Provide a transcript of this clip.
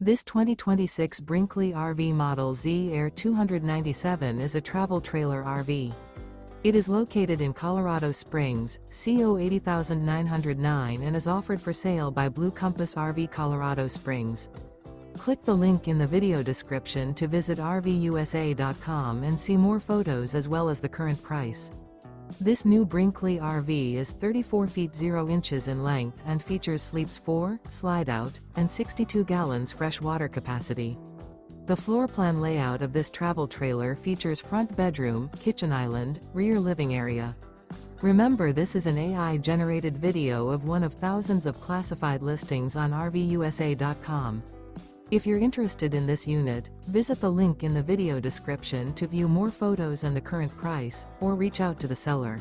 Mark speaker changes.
Speaker 1: This 2026 Brinkley RV Model Z Air 297 is a travel trailer RV. It is located in Colorado Springs, CO 80909 and is offered for sale by Blue Compass RV Colorado Springs. Click the link in the video description to visit RVUSA.com and see more photos as well as the current price. This new Brinkley RV is 34 feet 0 inches in length and features sleeps 4, slide-out, and 62 gallons fresh water capacity. The floor plan layout of this travel trailer features front bedroom, kitchen island, rear living area. Remember, this is an AI-generated video of one of thousands of classified listings on RVUSA.com. If you're interested in this unit, visit the link in the video description to view more photos and the current price, or reach out to the seller.